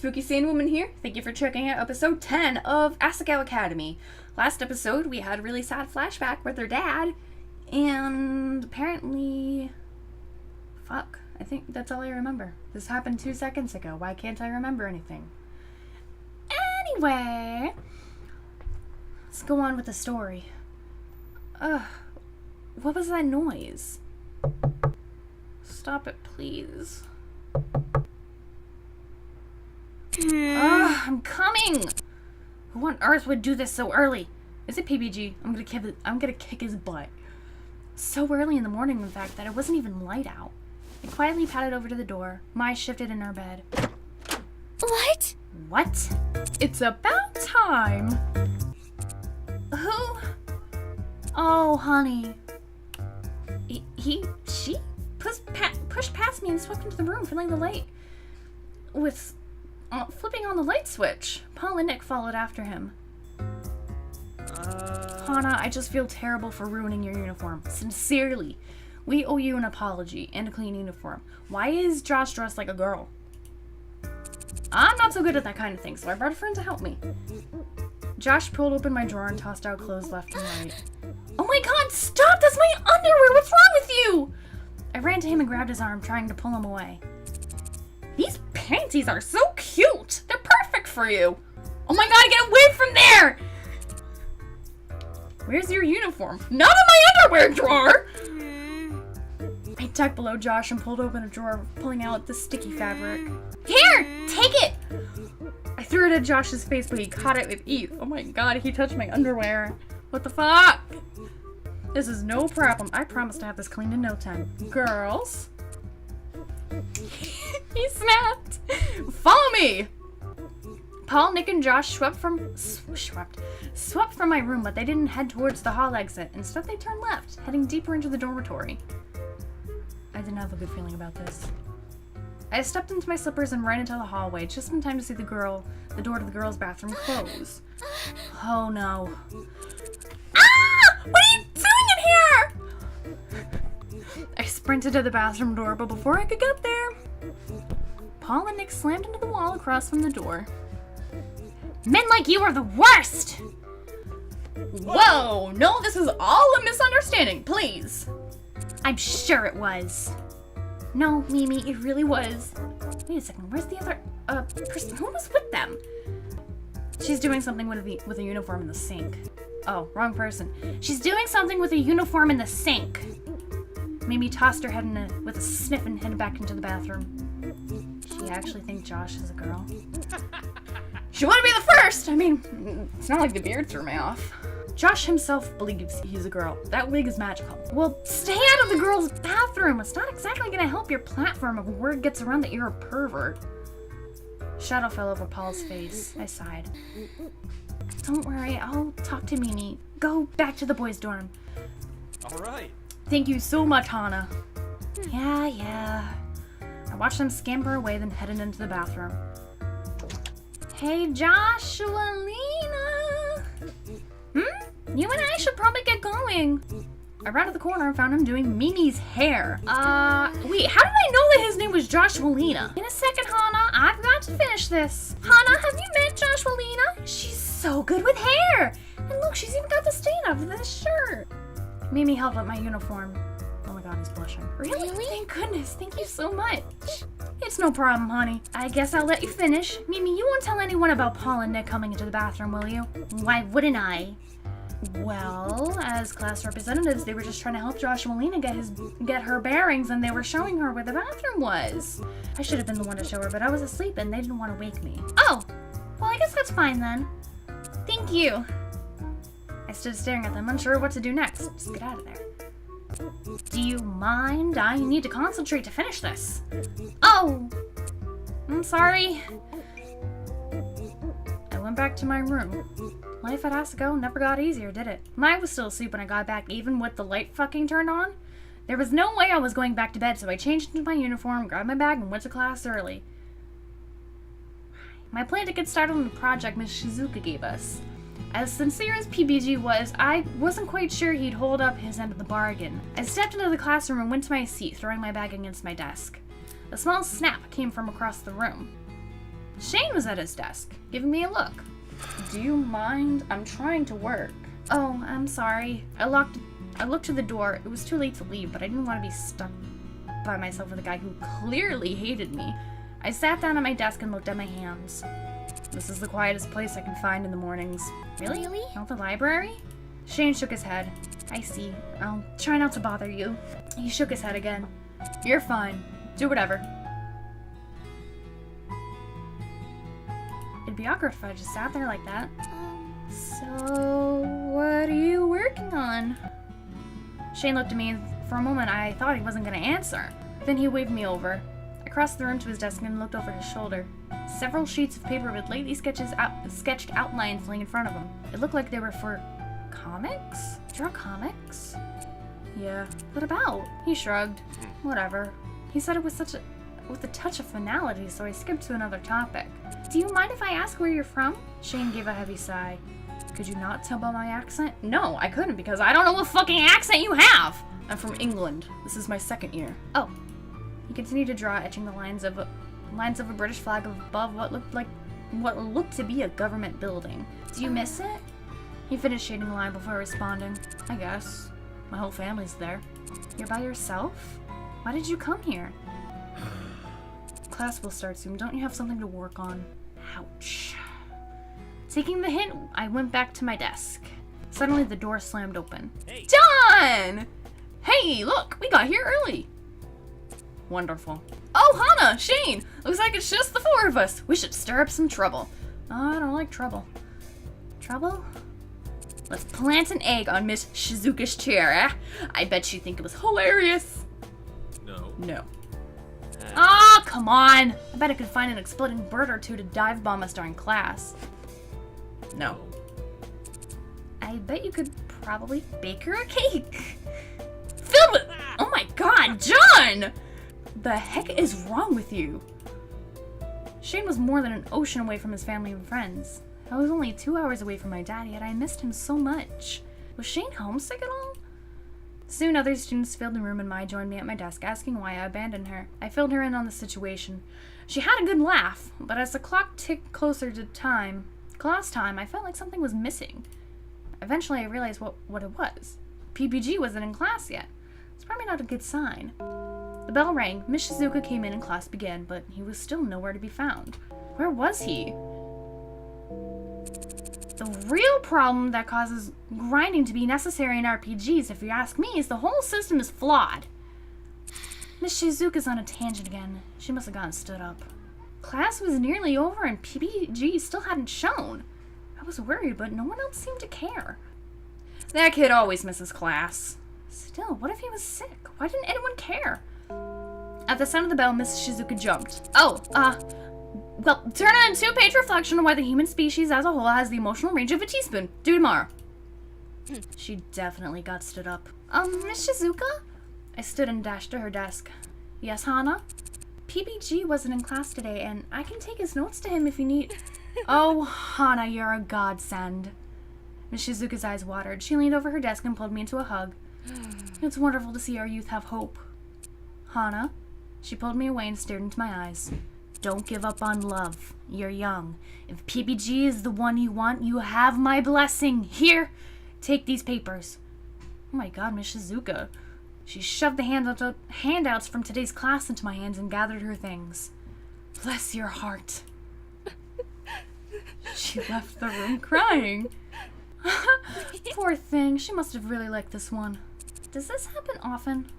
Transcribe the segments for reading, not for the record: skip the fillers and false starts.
Spooky Sane Woman here. Thank you for checking out episode 10 of Asagao Academy. Last episode, we had a really sad flashback with her dad, and apparently... Fuck. I think that's all I remember. This happened 2 seconds ago. Why can't I remember anything? Anyway, let's go on with the story. What was that noise? Stop it, please. I'm coming! Who on earth would do this so early? Is it PBG? I'm gonna kick his butt. So early in the morning, in fact, that it wasn't even light out. I quietly padded over to the door. Mai shifted in her bed. What? What? It's about time. Who? Oh, honey. She pushed past me and swept into the room, filling the light with flipping on the light switch. Paul and Nick followed after him. Hana, I just feel terrible for ruining your uniform. Sincerely. We owe you an apology and a clean uniform. Why is Josh dressed like a girl? I'm not so good at that kind of thing, so I brought a friend to help me. Josh pulled open my drawer and tossed out clothes left and right. Oh my god, stop! That's my underwear! What's wrong with you? I ran to him and grabbed his arm, trying to pull him away. These panties are so cute! They're perfect for you! Oh my god, get away from there! Where's your uniform? Not in my underwear drawer! I tucked below Josh and pulled open a drawer, pulling out the sticky fabric. Here! Take it! I threw it at Josh's face, but he caught it with ease. Oh my god, he touched my underwear. What the fuck? This is no problem. I promise to have this cleaned in no time. Girls? He snapped. Follow me! Paul, Nick, and Josh swept from my room, but they didn't head towards the hall exit. Instead, they turned left, heading deeper into the dormitory. I didn't have a good feeling about this. I stepped into my slippers and ran into the hallway, just in time to see the door to the girls' bathroom close. Oh no. Ah! What are you doing in here? I sprinted to the bathroom door, but before I could get there, Paul and Nick slammed into the wall across from the door. Men like you are the worst! Whoa! No, this is all a misunderstanding, please! I'm sure it was. No, Mimi, it really was. Wait a second, where's the other, person? Who was with them? She's doing something with a uniform in the sink. Oh, wrong person. She's doing something with a uniform in the sink. Mimi tossed her head with a sniff and headed back into the bathroom. She actually thinks Josh is a girl. She wanted to be the first! I mean, it's not like the beard threw me off. Josh himself believes he's a girl. That wig is magical. Well, stay out of the girls' bathroom. It's not exactly gonna help your platform if word gets around that you're a pervert. Shadow fell over Paul's face. I sighed. Don't worry, I'll talk to Mimi. Go back to the boys' dorm. Alright. Thank you so much, Hana. Yeah. I watched them scamper away, then headed into the bathroom. Hey, Joshua, Lena. You and I should probably get going. I ran to the corner and found him doing Mimi's hair. Wait, how did I know that his name was Joshua Lena? In a second, Hana, I've got to finish this. Hana, have you met Joshua Lena? She's so good with hair. And look, she's even got the stain off of this shirt. Mimi held up my uniform. Oh my god, he's blushing. Really? Thank goodness. Thank you so much. It's no problem, honey. I guess I'll let you finish. Mimi, you won't tell anyone about Paul and Nick coming into the bathroom, will you? Why wouldn't I? Well, as class representatives, they were just trying to help Joshua Lena get her bearings, and they were showing her where the bathroom was. I should have been the one to show her, but I was asleep and they didn't want to wake me. Oh, well, I guess that's fine then. Thank you. I stood staring at them, unsure what to do next. Just get out of there. Do you mind? I need to concentrate to finish this. Oh, I'm sorry. I went back to my room. Life at Asagao never got easier, did it? Mai was still asleep when I got back, even with the light fucking turned on. There was no way I was going back to bed, so I changed into my uniform, grabbed my bag, and went to class early. My plan to get started on the project Miss Shizuka gave us. As sincere as PBG was, I wasn't quite sure he'd hold up his end of the bargain. I stepped into the classroom and went to my seat, throwing my bag against my desk. A small snap came from across the room. Shane was at his desk, giving me a look. Do you mind? I'm trying to work. Oh, I'm sorry. I looked to the door. It was too late to leave, but I didn't want to be stuck by myself with a guy who clearly hated me. I sat down at my desk and looked at my hands. This is the quietest place I can find in the mornings. Really? Not the library? Shane shook his head. I see. I'll try not to bother you. He shook his head again. You're fine. Do whatever. It'd be awkward if I just sat there like that. So, what are you working on? Shane looked at me, and for a moment I thought he wasn't going to answer. Then he waved me over. I crossed the room to his desk and looked over his shoulder. Several sheets of paper with lately sketched outlines laying in front of him. It looked like they were for comics? Draw comics? Yeah. What about? He shrugged. Whatever. He said it with a touch of finality, so I skipped to another topic. Do you mind if I ask where you're from? Shane gave a heavy sigh. Could you not tell by my accent? No, I couldn't because I don't know what fucking accent you have! I'm from England. This is my second year. Oh. He continued to draw, etching the lines of a British flag above what looked to be a government building. Do you miss it? He finished shading the line before responding. I guess. My whole family's there. You're by yourself? Why did you come here? Class will start soon. Don't you have something to work on? Ouch. Taking the hint, I went back to my desk. Suddenly, the door slammed open. Hey. John! Hey, look! We got here early! Wonderful. Oh, Hana! Shane! Looks like it's just the four of us. We should stir up some trouble. I don't like trouble. Trouble? Let's plant an egg on Miss Shizuka's chair, eh? I bet she'd think it was hilarious. No. Ah, oh, come on! I bet I could find an exploding bird or two to dive bomb us during class. No. I bet you could probably bake her a cake. Filled with... Oh my god, John! The heck is wrong with you? Shane was more than an ocean away from his family and friends. I was only 2 hours away from my dad, yet I missed him so much. Was Shane homesick at all? Soon other students filled the room and Mai joined me at my desk, asking why I abandoned her. I filled her in on the situation. She had a good laugh, but as the clock ticked closer to class time, I felt like something was missing. Eventually I realized what it was. PPG wasn't in class yet. It's probably not a good sign. The bell rang. Miss Shizuka came in and class began, but he was still nowhere to be found. Where was he? The real problem that causes grinding to be necessary in RPGs, if you ask me, is the whole system is flawed. Miss Shizuka's on a tangent again. She must have gotten stood up. Class was nearly over and PPG still hadn't shown. I was worried, but no one else seemed to care. That kid always misses class. Still, what if he was sick? Why didn't anyone care? At the sound of the bell, Miss Shizuka jumped. Well, turn on a 2-page reflection on why the human species as a whole has the emotional range of a teaspoon. Due tomorrow. She definitely got stood up. Miss Shizuka? I stood and dashed to her desk. Yes, Hana? PPG wasn't in class today, and I can take his notes to him if you need... Oh, Hana, you're a godsend. Miss Shizuka's eyes watered. She leaned over her desk and pulled me into a hug. It's wonderful to see our youth have hope. Hana? She pulled me away and stared into my eyes. Don't give up on love. You're young. If PPG is the one you want, you have my blessing. Here, take these papers. Oh my god, Miss Shizuka. She shoved the handouts from today's class into my hands and gathered her things. Bless your heart. She left the room crying. Poor thing. She must have really liked this one. Does this happen often?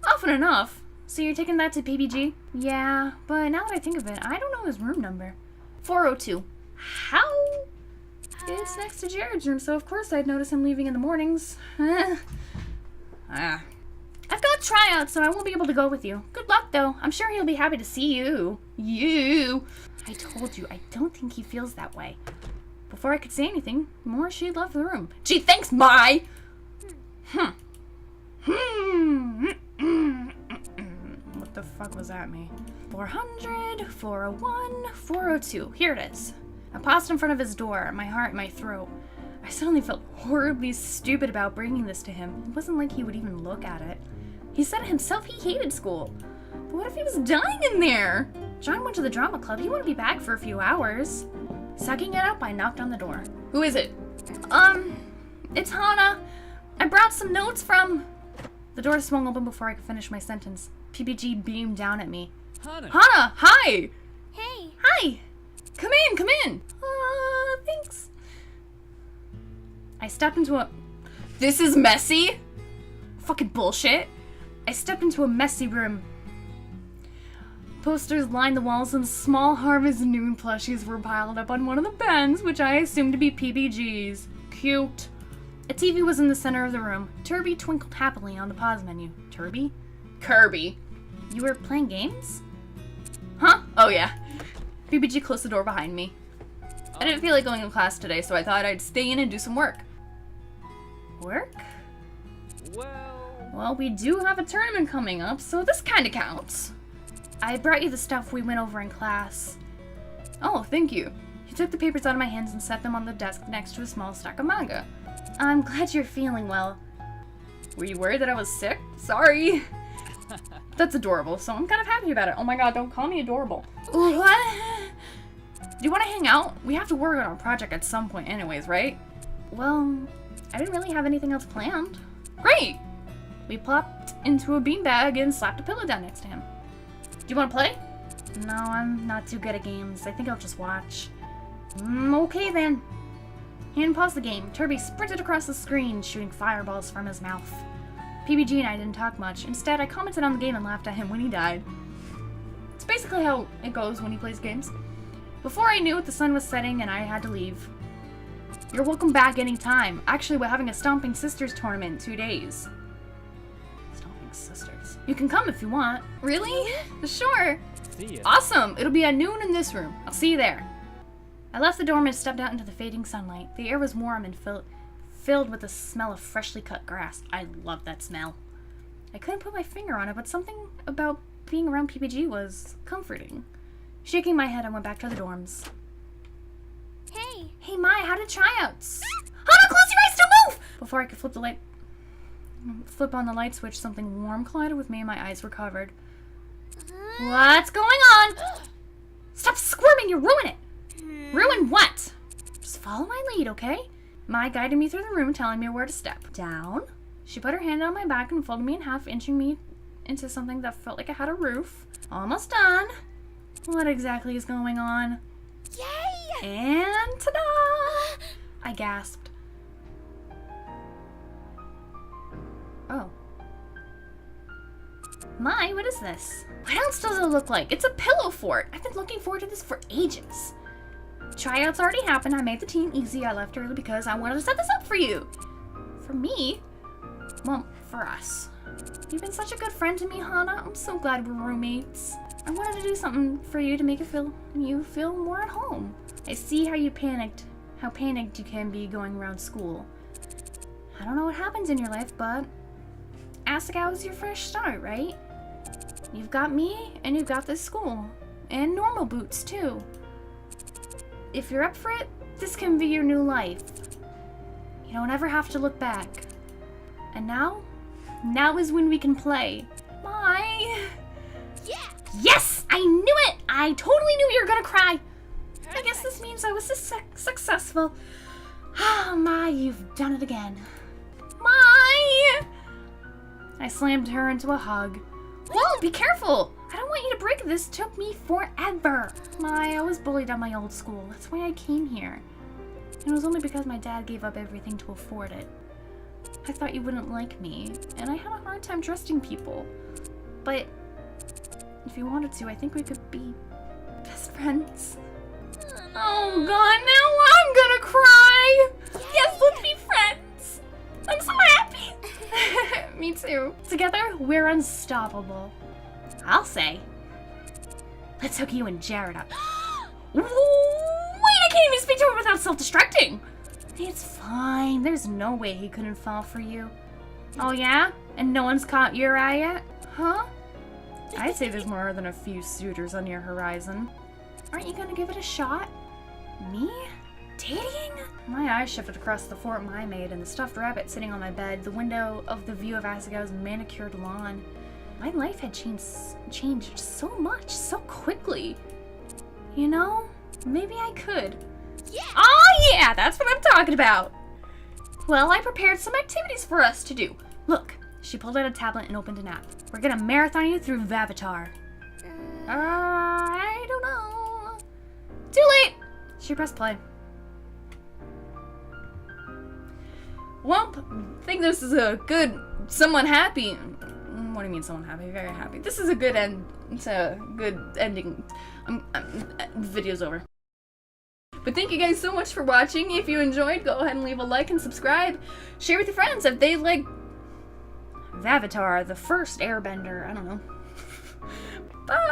Often enough. So you're taking that to PPG? Yeah, but now that I think of it, I don't know his room number. 402. How? It's next to Jared's room, so of course I'd notice him leaving in the mornings. I've got tryouts, so I won't be able to go with you. Good luck, though. I'm sure he'll be happy to see you. I told you, I don't think he feels that way. Before I could say anything more, she left the room. Gee, thanks, Mai! What the fuck was that me? 400, 401, 402. Here it is. I paused in front of his door, my heart in my throat. I suddenly felt horribly stupid about bringing this to him. It wasn't like he would even look at it. He said himself he hated school. But what if he was dying in there? John went to the drama club. He wouldn't be back for a few hours. Sucking it up, I knocked on the door. Who is it? It's Hana. I brought some notes from... The door swung open before I could finish my sentence. PPG beamed down at me. Hana! Hi! Hey. Hi! Come in! Thanks. I stepped into a... This is messy? Fucking bullshit. I stepped into a messy room. Posters lined the walls and small Harvest Noon plushies were piled up on one of the beds, which I assumed to be PBG's. Cute. A TV was in the center of the room. Turby twinkled happily on the pause menu. Turby? Kirby. You were playing games? Huh? Oh yeah. PBG closed the door behind me. I didn't feel like going to class today, so I thought I'd stay in and do some work. Work? Well, we do have a tournament coming up, so this kinda counts. I brought you the stuff we went over in class. Oh, thank you. He took the papers out of my hands and set them on the desk next to a small stack of manga. I'm glad you're feeling well. Were you worried that I was sick? Sorry. That's adorable, so I'm kind of happy about it. Oh my god, don't call me adorable. What? Do you want to hang out? We have to work on our project at some point anyways, right? Well, I didn't really have anything else planned. Great! We plopped into a beanbag and slapped a pillow down next to him. Do you want to play? No, I'm not too good at games. I think I'll just watch. Okay then. He unpaused the game. Turby sprinted across the screen, shooting fireballs from his mouth. PBG and I didn't talk much. Instead, I commented on the game and laughed at him when he died. It's basically how it goes when he plays games. Before I knew it, the sun was setting and I had to leave. You're welcome back anytime. Actually, we're having a Stomping Sisters tournament in 2 days. Stomping Sisters. You can come if you want. Really? Sure. See ya. Awesome. It'll be at noon in this room. I'll see you there. I left the dorm and stepped out into the fading sunlight. The air was warm and filled with the smell of freshly cut grass. I love that smell. I couldn't put my finger on it, but something about being around PPG was comforting. Shaking my head, I went back to the dorms. Hey. Hey, Mai, how did tryouts? Hana, close your eyes! Don't move! Before I could flip on the light switch, something warm collided with me and my eyes were covered. What's going on? Stop squirming, you'll ruin it! Ruin what? Just follow my lead, okay? Mai guided me through the room, telling me where to step. Down. She put her hand on my back and folded me in half, inching me into something that felt like it had a roof. Almost done. What exactly is going on? Yay! And ta-da! I gasped. Oh. Mai, what is this? What else does it look like? It's a pillow fort. I've been looking forward to this for ages. Tryouts already happened. I made the team easy. I left early because I wanted to set this up for you. For me? Well, for us. You've been such a good friend to me, Hana. I'm so glad we're roommates. I wanted to do something for you to make you feel more at home. I see how panicked you can be going around school. I don't know what happens in your life, but Asagao is your fresh start, right? You've got me, and you've got this school. And normal boots, too. If you're up for it, this can be your new life. You don't ever have to look back. And now is when we can play. Mai! Yeah! Yes! I knew it! I totally knew you were gonna cry! I guess this means I was successful. Ah, Mai, you've done it again. Mai! I slammed her into a hug. Whoa, be careful! I don't want you to break this. It took me forever. Mai, I was bullied at my old school. That's why I came here. And it was only because my dad gave up everything to afford it. I thought you wouldn't like me, and I had a hard time trusting people. But if you wanted to, I think we could be best friends. Oh god, now I'm gonna cry! Yes, let's be friends! I'm so happy! Me too. Together, we're unstoppable. I'll say. Let's hook you and Jared up. Wait, I can't even speak to him without self-destructing! It's fine. There's no way he couldn't fall for you. Oh yeah? And no one's caught your eye yet? Huh? I'd say there's more than a few suitors on your horizon. Aren't you gonna give it a shot? Me? Dating? My eyes shifted across the fort Mai made and the stuffed rabbit sitting on my bed, the window of the view of Asagao's manicured lawn. my life had changed so much, so quickly. You know, maybe I could. Yeah. Oh yeah, that's what I'm talking about. Well, I prepared some activities for us to do. Look, she pulled out a tablet and opened an app. We're gonna marathon you through Vavatar. I don't know. Too late. She pressed play. Womp, think this is a good, someone happy. What do you mean someone happy? Very happy. This is a good end. It's a good ending. Video's over. But thank you guys so much for watching. If you enjoyed, go ahead and leave a like and subscribe. Share with your friends if they like Vavatar, the first airbender. I don't know. Bye!